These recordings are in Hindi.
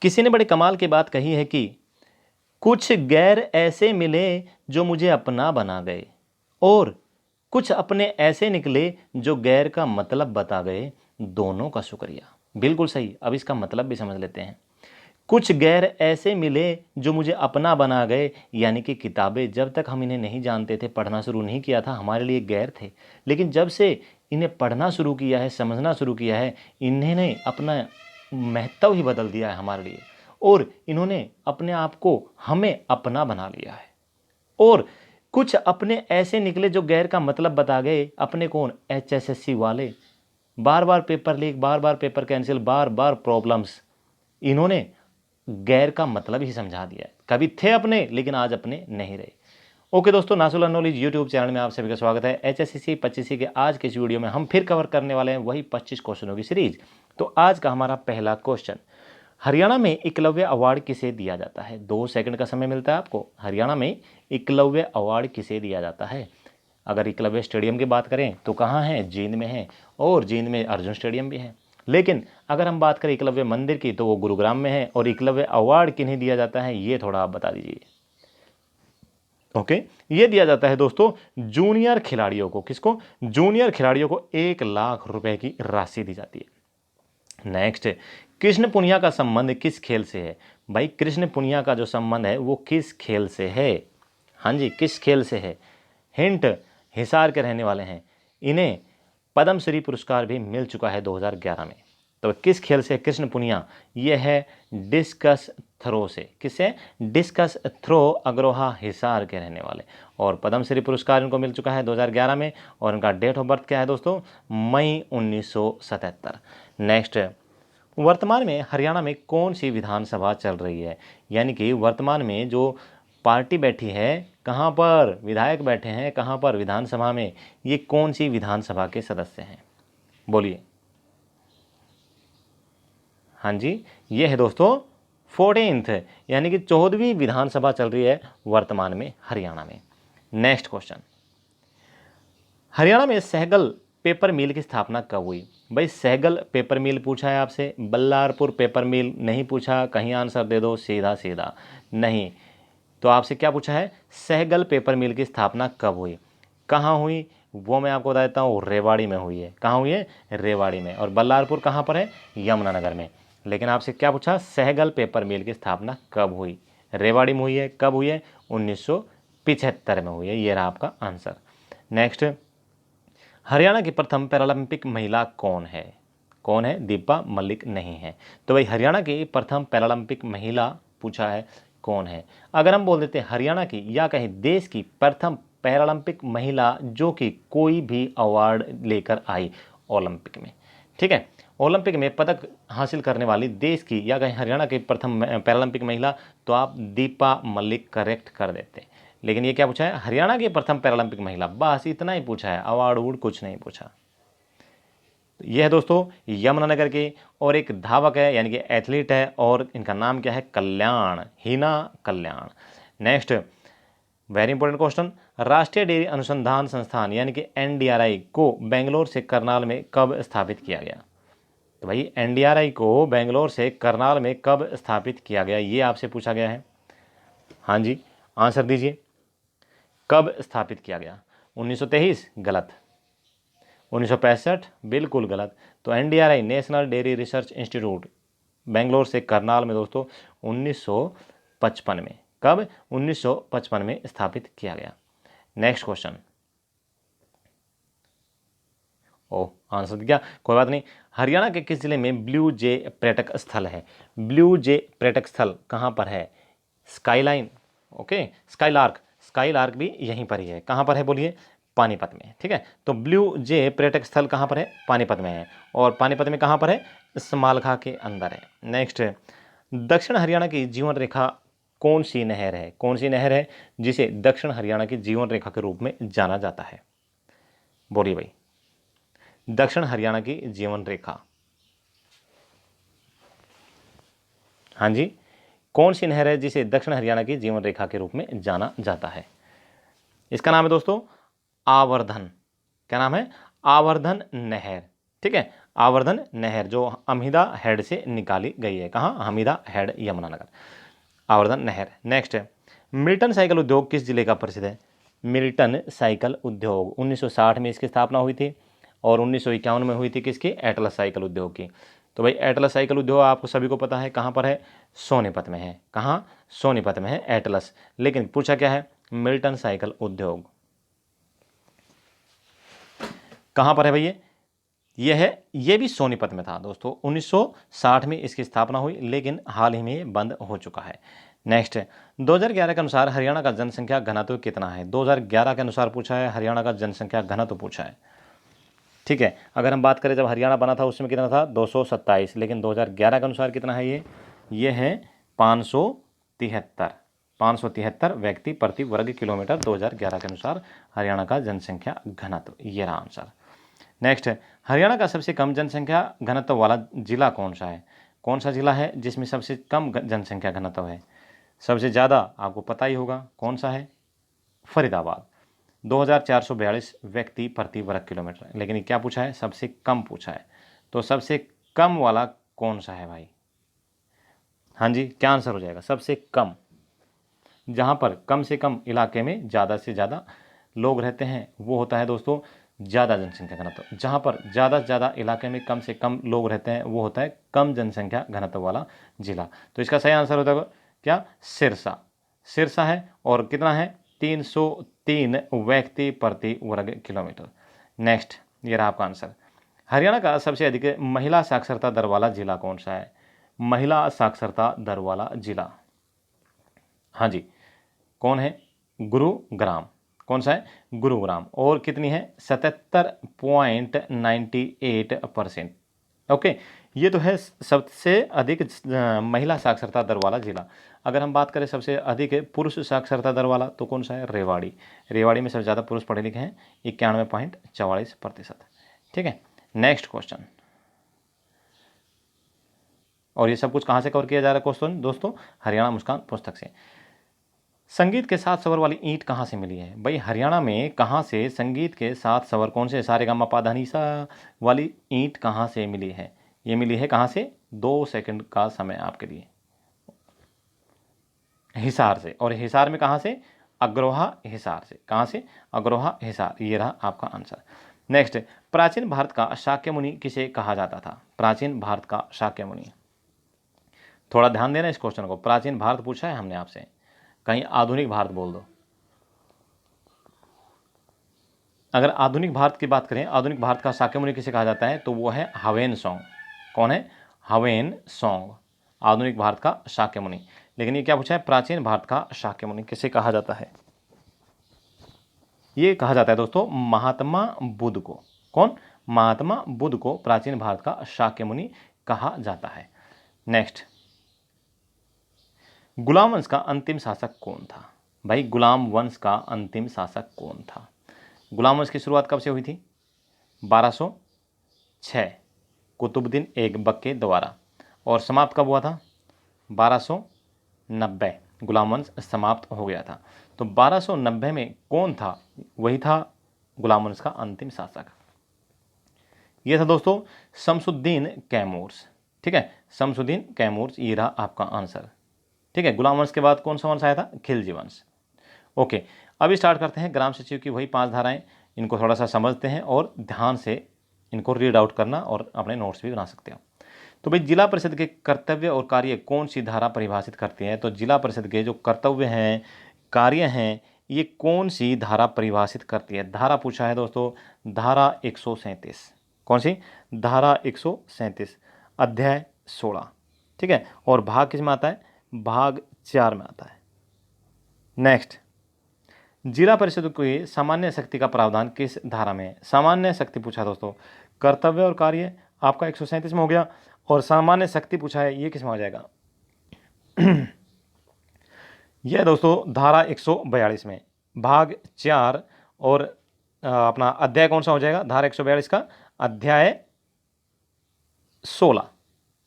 किसी ने बड़े कमाल की बात कही है कि कुछ गैर ऐसे मिले जो मुझे अपना बना गए, और कुछ अपने ऐसे निकले जो गैर का मतलब बता गए, दोनों का शुक्रिया। बिल्कुल सही। अब इसका मतलब भी समझ लेते हैं। कुछ गैर ऐसे मिले जो मुझे अपना बना गए, यानी कि किताबें जब तक हम इन्हें नहीं जानते थे, पढ़ना शुरू नहीं किया था, हमारे लिए गैर थे। लेकिन जब से इन्हें पढ़ना शुरू किया है, समझना शुरू किया है, इन्होंने अपना महत्व ही बदल दिया है हमारे लिए, और इन्होंने अपने आप को हमें अपना बना लिया है। और कुछ अपने ऐसे निकले जो गैर का मतलब बता गए। अपने कौन? HSSC वाले। बार बार पेपर लीक, बार बार पेपर कैंसिल, बार बार प्रॉब्लम्स, इन्होंने गैर का मतलब ही समझा दिया है। कभी थे अपने, लेकिन आज अपने नहीं रहे। ओके दोस्तों, नासुल नॉलेज यूट्यूब चैनल में आप सभी का स्वागत है। HSCC 25 के आज के इस वीडियो में हम फिर कवर करने वाले हैं वही 25 क्वेश्चनों की सीरीज। तो आज का हमारा पहला क्वेश्चन, हरियाणा में एकलव्य अवार्ड किसे दिया जाता है? 2 सेकंड का समय मिलता है आपको। हरियाणा में एकलव्य अवार्ड किसे दिया जाता है? अगर एकलव्य स्टेडियम की बात करें तो कहाँ है? जींद में है, और जींद में अर्जुन स्टेडियम भी है। लेकिन अगर हम बात करें एकलव्य मंदिर की तो वो गुरुग्राम में है। और एकलव्य अवार्ड किन्हें दिया जाता है, ये थोड़ा आप बता दीजिए। ओके, ये दिया जाता है दोस्तों जूनियर खिलाड़ियों को। किसको? जूनियर खिलाड़ियों को 1 लाख रुपए की राशि दी जाती है। नेक्स्ट, कृष्ण पुनिया का संबंध किस खेल से है? भाई, कृष्ण पुनिया का जो संबंध है वो किस खेल से है? हाँ जी, किस खेल से है? हिंट, हिसार के रहने वाले हैं। इन्हें पद्मश्री पुरस्कार भी मिल चुका है 2011 में। तो किस खेल से कृष्ण पुनिया? ये है डिस्कस थ्रो से। किससे? डिस्कस थ्रो, अग्रोहा, हिसार के रहने वाले। और पद्मश्री पुरस्कार इनको मिल चुका है 2011 में। और इनका डेट ऑफ बर्थ क्या है दोस्तों? मई 1977। नेक्स्ट, वर्तमान में हरियाणा में कौन सी विधानसभा चल रही है? यानी कि वर्तमान में जो पार्टी बैठी है, कहाँ पर विधायक बैठे हैं, कहाँ पर? विधानसभा में। ये कौन सी विधानसभा के सदस्य हैं? बोलिए। हाँ जी, ये है दोस्तों 14th, यानी कि 14वीं विधानसभा चल रही है वर्तमान में हरियाणा में। नेक्स्ट क्वेश्चन, हरियाणा में सहगल पेपर मिल की स्थापना कब हुई? भाई, सहगल पेपर मिल पूछा है आपसे, बल्लारपुर पेपर मिल नहीं पूछा। कहीं आंसर दे दो सीधा सीधा। नहीं, तो आपसे क्या पूछा है? सहगल पेपर मिल की स्थापना कब हुई? कहाँ हुई? वो मैं आपको बता देता हूँ, रेवाड़ी में हुई है। कहाँ हुई है? रेवाड़ी में। और बल्लारपुर कहाँ पर है? यमुनानगर में। लेकिन आपसे क्या पूछा? सहगल पेपर मिल की स्थापना कब हुई? रेवाड़ी में हुई है। कब हुई है? 1975 में हुई है। ये रहा आपका आंसर। नेक्स्ट, हरियाणा की प्रथम पैरालंपिक महिला कौन है? कौन है? दीपा मलिक नहीं है। तो भाई, हरियाणा की प्रथम पैरालंपिक महिला पूछा है, कौन है? अगर हम बोल देते हैं हरियाणा की या कहीं देश की प्रथम पैरालंपिक महिला जो कि कोई भी अवार्ड लेकर आई ओलंपिक में, ठीक है, ओलंपिक में पदक हासिल करने वाली देश की या कहीं हरियाणा की प्रथम पैरालंपिक महिला, तो आप दीपा मलिक करेक्ट कर देते हैं। लेकिन ये क्या पूछा है? हरियाणा की प्रथम पैरालंपिक महिला, बस इतना ही पूछा है, अवार्ड वुड कुछ नहीं पूछा। यह है दोस्तों यमुनानगर के, और एक धावक है यानी कि एथलीट है, और इनका नाम क्या है? कल्याण, हिना कल्याण। नेक्स्ट, वेरी इंपॉर्टेंट क्वेश्चन, राष्ट्रीय डेयरी अनुसंधान संस्थान यानी कि NDRI को बेंगलोर से करनाल में कब स्थापित किया गया? तो भाई, NDRI को बेंगलोर से करनाल में कब स्थापित किया गया, ये आपसे पूछा गया है। हाँ जी, आंसर दीजिए। कब स्थापित किया गया? 1923? गलत। 1965? बिल्कुल गलत। तो NDRI, national dairy research institute, Bangalore से करनाल में दोस्तों 1955 में। कब? 1955 में स्थापित किया गया। नेक्स्ट क्वेश्चन, ओह, आंसर दिया, कोई बात नहीं। हरियाणा के किस जिले में ब्लू जे पर्यटक स्थल है? ब्लू जे पर्यटक स्थल कहाँ पर है? स्काईलाइन, ओके, स्काईलार्क, स्काईलार्क भी यहीं पर ही है। कहाँ पर है बोलिए? पानीपत में, ठीक है। तो ब्लू जे पर्यटक स्थल कहाँ पर है? पानीपत में है। और पानीपत में कहाँ पर है? समालखा के अंदर है। नेक्स्ट, दक्षिण हरियाणा की जीवन रेखा कौन सी नहर है? कौन सी नहर है जिसे दक्षिण हरियाणा की जीवन रेखा के रूप में जाना जाता है? बोलिए भाई, दक्षिण हरियाणा की जीवन रेखा, हाँ जी, कौन सी नहर है जिसे दक्षिण हरियाणा की जीवन रेखा के रूप में जाना जाता है? इसका नाम है दोस्तों आवर्धन। क्या नाम है? आवर्धन नहर, ठीक है। आवर्धन नहर जो हमीदा हेड से निकाली गई है। कहाँ? हमीदा हेड, यमुनानगर। आवर्धन नहर। नेक्स्ट है, मिल्टन साइकिल उद्योग किस जिले का प्रसिद्ध है? मिल्टन साइकिल उद्योग 1960 में इसकी स्थापना हुई थी और 1951 में हुई थी किसकी? एटलस साइकिल उद्योग की। तो भाई एटलस साइकिल उद्योग आपको सभी को पता है कहाँ पर है? सोनीपत में है। कहाँ? सोनीपत में है एटलस। लेकिन पूछा क्या है? मिल्टन साइकिल उद्योग कहाँ पर है भैया? ये भी सोनीपत में था दोस्तों। 1960 में इसकी स्थापना हुई, लेकिन हाल ही में बंद हो चुका है। नेक्स्ट है, 2011 के अनुसार हरियाणा का जनसंख्या घनत्व कितना है? 2011 के अनुसार पूछा है, हरियाणा का जनसंख्या घनत्व पूछा है। ठीक है, अगर हम बात करें जब हरियाणा बना था उसमें कितना था? 227, लेकिन 2011 के अनुसार कितना है ये है 573। 573 व्यक्ति प्रति वर्ग किलोमीटर 2011 के अनुसार हरियाणा का जनसंख्या घनत्व। ये रहा आंसर। नेक्स्ट है, हरियाणा का सबसे कम जनसंख्या घनत्व वाला जिला कौन सा है? कौन सा जिला है जिसमें सबसे कम जनसंख्या घनत्व है? सबसे ज़्यादा आपको पता ही होगा कौन सा है? फरीदाबाद, 2442 व्यक्ति प्रति वर्ग किलोमीटर। लेकिन ये क्या पूछा है? सबसे कम पूछा है। तो सबसे कम वाला कौन सा है भाई? हाँ जी, क्या आंसर हो जाएगा? सबसे कम, जहाँ पर कम से कम इलाके में ज़्यादा से ज़्यादा लोग रहते हैं वो होता है दोस्तों ज़्यादा जनसंख्या घनत्व। जहाँ पर ज़्यादा से ज़्यादा इलाके में कम से कम लोग रहते हैं वो होता है कम जनसंख्या घनत्व वाला जिला। तो इसका सही आंसर होता है क्या? सिरसा। सिरसा है। और कितना है? 303 व्यक्ति प्रति वर्ग किलोमीटर। नेक्स्ट, ये रहा आपका आंसर। हरियाणा का सबसे अधिक महिला साक्षरता दर वाला जिला कौन सा है? महिला साक्षरता दर वाला जिला, हाँ जी, कौन है? गुरुग्राम। कौन सा है? गुरुग्राम। और कितनी है? 77.98%। ओके, ये तो है सबसे अधिक महिला साक्षरता दर वाला जिला। अगर हम बात करें सबसे अधिक पुरुष साक्षरता दर वाला तो कौन सा है? रेवाड़ी। रेवाड़ी में सबसे ज़्यादा पुरुष पढ़े लिखे हैं, 91.44%। ठीक है, नेक्स्ट क्वेश्चन। और ये सब कुछ कहाँ से कवर किया जा रहा है क्वेश्चन दोस्तों? हरियाणा मुस्कान पुस्तक से। संगीत के 7 स्वर वाली ईंट कहाँ से मिली है? भाई हरियाणा में कहाँ से संगीत के 7 स्वर, कौन से? सारे गामा पा धा नी सा वाली ईंट कहाँ से मिली है? ये मिली है कहाँ से? 2 सेकंड का समय आपके लिए। हिसार से। और हिसार में कहाँ से? अग्रोहा हिसार से। कहाँ से? अग्रोहा हिसार। ये रहा आपका आंसर। नेक्स्ट, प्राचीन भारत का शाक्य मुनि किसे कहा जाता था? प्राचीन भारत का शाक्य मुनि, थोड़ा ध्यान देना इस क्वेश्चन को। प्राचीन भारत पूछा है हमने आपसे, कहीं आधुनिक भारत बोल दो। अगर आधुनिक भारत की बात करें, आधुनिक भारत का शाक्य मुनि किसे कहा जाता है? तो वो है हवेन सॉन्ग। कौन है? हवेन सॉन्ग, आधुनिक भारत का शाक्य मुनि। लेकिन ये क्या पूछा है? प्राचीन भारत का शाक्य मुनि किसे कहा जाता है? ये कहा जाता है दोस्तों महात्मा बुद्ध को। कौन? महात्मा बुद्ध को प्राचीन भारत का शाक्य मुनि कहा जाता है। नेक्स्ट, गुलाम वंश का अंतिम शासक कौन था? भाई गुलाम वंश का अंतिम शासक कौन था? गुलाम वंश की शुरुआत कब से हुई थी? 1206 कुतुबुद्दीन ऐबक के द्वारा। और समाप्त कब हुआ था? 1290 गुलाम वंश समाप्त हो गया था। तो 1290 में कौन था? वही था गुलाम वंश का अंतिम शासक। ये था दोस्तों शमसुद्दीन कैमूर्स। ठीक है, शमसुद्दीन कैमूर्स, ये रहा आपका आंसर। ठीक है, गुलाम वंश के बाद कौन सा वंश आया था? खिलजी वंश। ओके, अभी स्टार्ट करते हैं ग्राम सचिव की वही 5 धाराएं। इनको थोड़ा सा समझते हैं और ध्यान से इनको रीड आउट करना और अपने नोट्स भी बना सकते हो। तो भाई जिला परिषद के कर्तव्य और कार्य कौन सी धारा परिभाषित करती है? तो जिला परिषद के जो कर्तव्य हैं, कार्य हैं, ये कौन सी धारा परिभाषित करती है? धारा पूछा है दोस्तों, धारा 137। कौन सी? धारा 137, अध्याय 16। ठीक है, और भाग किस में आता है? भाग 4 में आता है। नेक्स्ट, जिला परिषद की सामान्य शक्ति का प्रावधान किस धारा में है? सामान्य शक्ति पूछा दोस्तों, कर्तव्य और कार्य आपका 137 में हो गया, और सामान्य शक्ति पूछा है, ये किस में आ जाएगा? यह दोस्तों धारा 142 में, भाग 4। और अपना अध्याय कौन सा हो जाएगा? धारा 142 का अध्याय 16।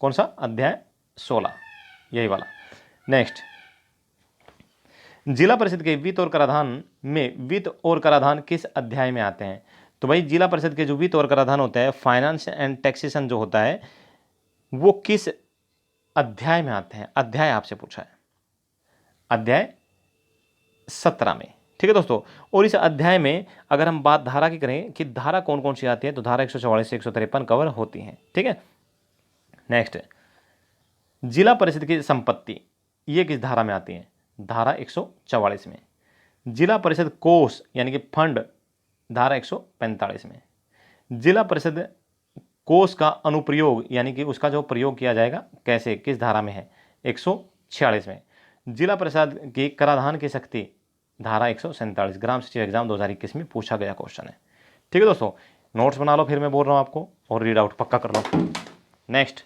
कौन सा? अध्याय 16, यही वाला। नेक्स्ट, जिला परिषद के वित्त और कराधान में वित्त और कराधान किस अध्याय में आते हैं? तो भाई जिला परिषद के जो वित्त और कराधान होता है, फाइनेंस एंड टैक्सेशन जो होता है, वो किस अध्याय में आते हैं? अध्याय आपसे पूछा है, अध्याय 17 में। ठीक है दोस्तों। और इस अध्याय में अगर हम बात धारा की करें कि धारा कौन कौन सी आती है, तो धारा 144 से 153 कवर होती हैं। ठीक है। नेक्स्ट, जिला परिषद की संपत्ति ये किस धारा में आती है? धारा 144 में। जिला परिषद कोष यानी कि फंड धारा 145 में। जिला परिषद कोष का अनुप्रयोग यानी कि उसका जो प्रयोग किया जाएगा कैसे, किस धारा में है? 146 में। जिला परिषद की कराधान की शक्ति धारा 147। ग्राम सचिव एग्जाम 2021 में पूछा गया क्वेश्चन है। ठीक है दोस्तों, नोट्स बना लो, फिर मैं बोल रहा हूं आपको, और रीड आउट पक्का कर लो। नेक्स्ट,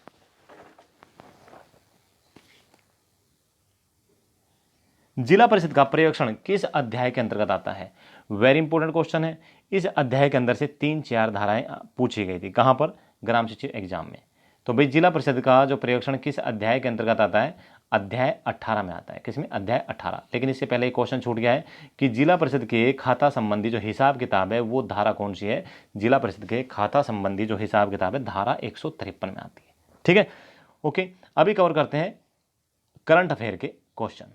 जिला परिषद का पर्यवेक्षण किस अध्याय के अंतर्गत आता है? वेरी इंपॉर्टेंट क्वेश्चन है। इस अध्याय के अंदर से 3-4 धाराएं पूछी गई थी। कहां पर? ग्राम सचिव एग्जाम में। तो भाई जिला परिषद का जो पर्यवेक्षण किस अध्याय के अंतर्गत आता है? अध्याय 18 में आता है। किसमें? अध्याय 18। लेकिन इससे पहले एक क्वेश्चन छूट गया है कि जिला परिषद के खाता संबंधी जो हिसाब किताब है वो धारा कौन सी है? जिला परिषद के खाता संबंधी जो हिसाब किताब है धारा 153 में आती है। ठीक है, ओके। अभी कवर करते हैं करंट अफेयर के क्वेश्चन।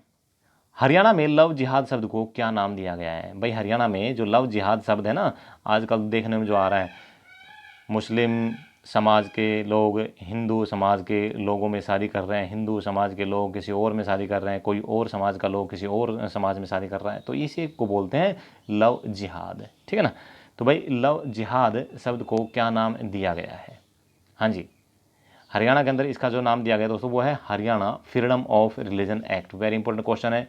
हरियाणा में लव जिहाद शब्द को क्या नाम दिया गया है? भाई हरियाणा में जो लव जिहाद शब्द है ना, आजकल देखने में जो आ रहा है, मुस्लिम समाज के लोग हिंदू समाज के लोगों में शादी कर रहे हैं, हिंदू समाज के लोग किसी और में शादी कर रहे हैं, कोई और समाज का लोग किसी और समाज में शादी कर रहा है, तो इसी को बोलते हैं लव जिहाद। ठीक है ना। तो भाई लव जिहाद शब्द को क्या नाम दिया गया है? हाँ जी, हरियाणा के अंदर इसका जो नाम दिया गया दोस्तों वो है Haryana freedom of religion act. Very important question है,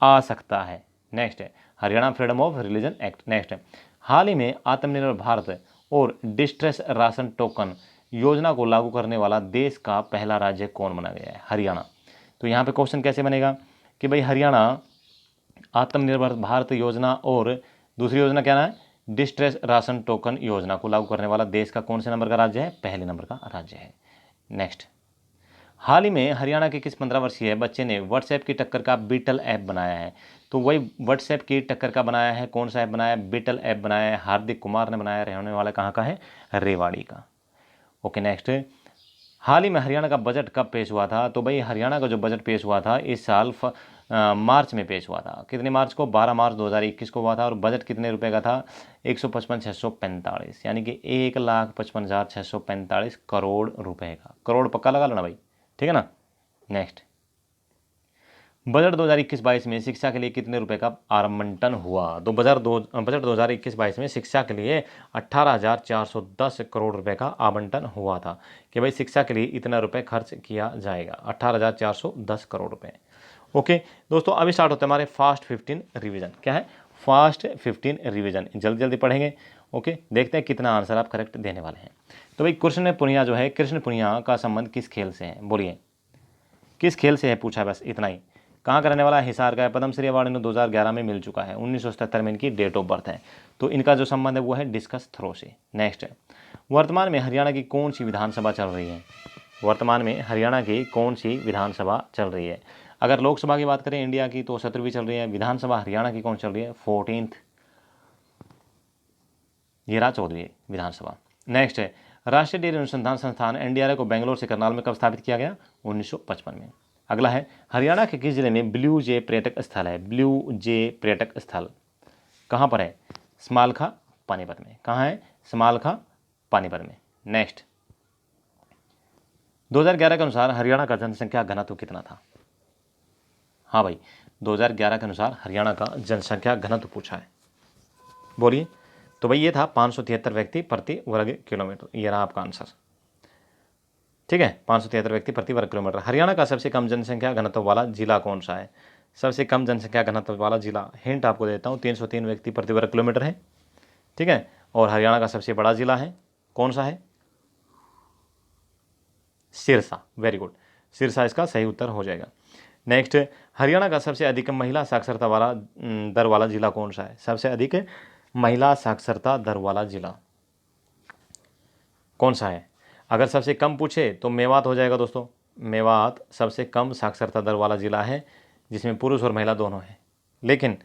आ सकता है। नेक्स्ट है Haryana freedom of religion act. Next है, हाल ही में आत्मनिर्भर भारत और डिस्ट्रेस राशन टोकन योजना को लागू करने वाला देश का पहला राज्य कौन बना गया है? हरियाणा। तो यहाँ पे क्वेश्चन कैसे बनेगा कि भाई हरियाणा आत्मनिर्भर भारत योजना और दूसरी योजना क्या है? डिस्ट्रेस राशन टोकन योजना को लागू करने वाला देश का कौन से नंबर का राज्य है? पहले नंबर का राज्य है। नेक्स्ट, हाल ही में हरियाणा के किस 15 वर्षीय बच्चे ने व्हाट्सएप की टक्कर का बीटल ऐप बनाया है? तो वही व्हाट्सएप की टक्कर का बनाया है। कौन सा ऐप बनाया है? बीटल ऐप बनाया है। हार्दिक कुमार ने बनाया। रहने वाला कहाँ का है? रेवाड़ी का। ओके। नेक्स्ट, हाल ही में हरियाणा का बजट कब पेश हुआ था? तो भाई हरियाणा का जो बजट पेश हुआ था इस साल मार्च में पेश हुआ था। कितने मार्च को? 12 मार्च 2021 को हुआ था। और बजट कितने रुपए का था? 155,645, यानी कि 1,55,645 करोड़ रुपए का। करोड़ पक्का लगा लेना भाई। ठीक है ना। नेक्स्ट, बजट 2021-22 में शिक्षा के लिए कितने रुपए का आवंटन हुआ? तो बजट 2021-22 में शिक्षा के लिए 18,410 करोड़ रुपए का आवंटन हुआ था कि भाई शिक्षा के लिए इतना रुपए खर्च किया जाएगा, 18,410 करोड़ रुपए। ओके दोस्तों, अभी स्टार्ट होता है हमारे फास्ट 15 रिवीजन। क्या है? Fast 15 revision. जल्दी जल्दी पढ़ेंगे। ओके, देखते हैं कितना आंसर आप करेक्ट देने वाले हैं। तो भाई कृष्ण पुनिया जो है, कृष्ण पुनिया का संबंध किस खेल से है? बोलिए किस खेल से है, पूछा है, बस इतना ही। कहाँ का रहने वाला है? हिसार का है। पद्मश्री अवार्ड इन्हें 2011 में मिल चुका है। 1977 में इनकी डेट ऑफ बर्थ है। तो इनका जो संबंध है वो है डिस्कस थ्रो से। नेक्स्ट है, वर्तमान में हरियाणा की कौन सी विधानसभा चल रही है? वर्तमान में हरियाणा की कौन सी विधानसभा चल रही है? अगर लोकसभा की बात करें इंडिया की तो 17वीं चल रही है। विधानसभा हरियाणा की कौन चल रही है? 14th, ये रहा 14वीं विधानसभा। नेक्स्ट है, राष्ट्रीय डेयरी अनुसंधान संस्थान एनडीआरए को बेंगलोर से करनाल में कब स्थापित किया गया? 1955 में। अगला है, हरियाणा के किस जिले में ब्लू जे पर्यटक स्थल है? ब्लू जे पर्यटक स्थल कहाँ पर है? समालखा पानीपत में। कहाँ है? समालखा पानीपत में। नेक्स्ट, 2011 के अनुसार हरियाणा का जनसंख्या घनत्व कितना था? हाँ भाई, 2011 के अनुसार हरियाणा का जनसंख्या घनत्व पूछा है, बोलिए। तो भाई ये था 573 व्यक्ति प्रति वर्ग किलोमीटर। ये रहा आपका आंसर। ठीक है, 573 व्यक्ति प्रति वर्ग किलोमीटर। हरियाणा का सबसे कम जनसंख्या घनत्व वाला जिला कौन सा है? सबसे कम जनसंख्या घनत्व वाला जिला, हिंट आपको देता हूँ, 303 व्यक्ति प्रति वर्ग किलोमीटर है। ठीक है, और हरियाणा का सबसे बड़ा जिला है, कौन सा है? सिरसा। वेरी गुड, सिरसा इसका सही उत्तर हो जाएगा। नेक्स्ट, हरियाणा का सबसे अधिक महिला साक्षरता वाला दर वाला जिला कौन सा है? सबसे अधिक महिला साक्षरता दर वाला जिला कौन सा है? अगर सबसे कम पूछे तो मेवात हो जाएगा दोस्तों। मेवात सबसे कम साक्षरता दर वाला जिला है जिसमें पुरुष और महिला दोनों हैं। लेकिन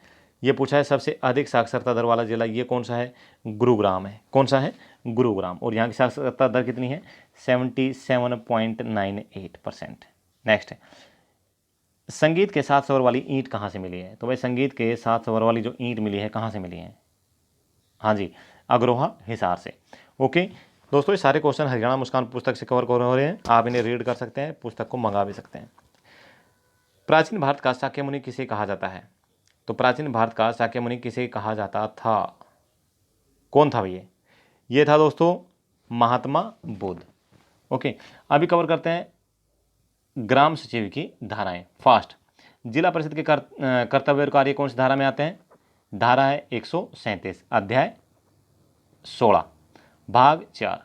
ये पूछा है सबसे अधिक साक्षरता दर वाला जिला, ये कौन सा है? गुरुग्राम है। कौन सा है? गुरुग्राम। और यहाँ की साक्षरता दर कितनी है? 77.98%। नेक्स्ट है, संगीत के 7 स्वर वाली ईंट कहाँ से मिली है? तो भाई संगीत के 7 स्वर वाली जो ईंट मिली है कहाँ से मिली है? हाँ जी, अग्रोहा, हिसार से। ओके दोस्तों, ये सारे क्वेश्चन हरियाणा मुस्कान पुस्तक से कवर हो रहे हैं, आप इन्हें रीड कर सकते हैं, पुस्तक को मंगा भी सकते हैं। प्राचीन भारत का शाक्य मुनि किसे कहा जाता है? तो प्राचीन भारत का शाक्य मुनि किसे कहा जाता था? कौन था भैया? ये था दोस्तों महात्मा बुद्ध। ओके, अभी कवर करते हैं ग्राम सचिव की धाराएं फास्ट। जिला परिषद के कर्तव्य और कार्य कौन सी धारा में आते हैं? धारा है 137, अध्याय 16, भाग 4।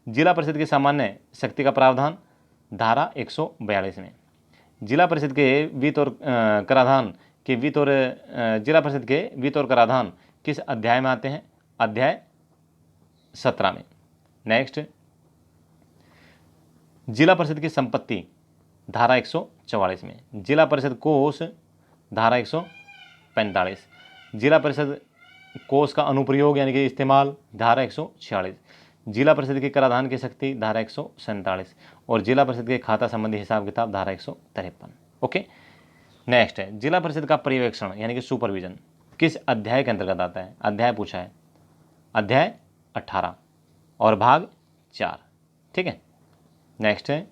जिला परिषद की सामान्य शक्ति का प्रावधान धारा 142 में। जिला परिषद के वित्त और कराधान के वित्त और जिला परिषद के वित्त और कराधान किस अध्याय में आते हैं? अध्याय 17 में। नेक्स्ट, जिला परिषद की संपत्ति धारा 144 में। जिला परिषद कोष धारा 145। जिला परिषद कोष का अनुप्रयोग यानी कि इस्तेमाल धारा 146। जिला परिषद के कराधान की शक्ति धारा 147 और जिला परिषद के खाता संबंधी हिसाब किताब धारा 153। ओके, नेक्स्ट है, जिला परिषद का पर्यवेक्षण यानी कि सुपरविजन किस अध्याय के अंतर्गत आता है? अध्याय पूछा है, अध्याय 18 और भाग 4। ठीक है, नेक्स्ट है,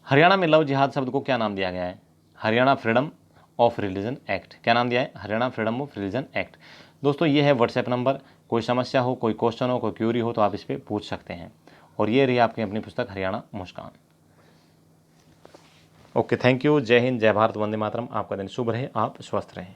हरियाणा में लव जिहाद शब्द को क्या नाम दिया गया है? Haryana freedom of religion act. क्या नाम दिया है? Haryana freedom of religion act. दोस्तों ये है व्हाट्सएप नंबर, कोई समस्या हो, कोई क्वेश्चन हो, कोई क्यूरी हो तो आप इस पर पूछ सकते हैं। और ये रही आपकी अपनी पुस्तक Haryana Muskaan. Okay, thank you. जय हिंद, जय भारत, वंदे मातरम। आपका दिन शुभ रहे, आप स्वस्थ रहें।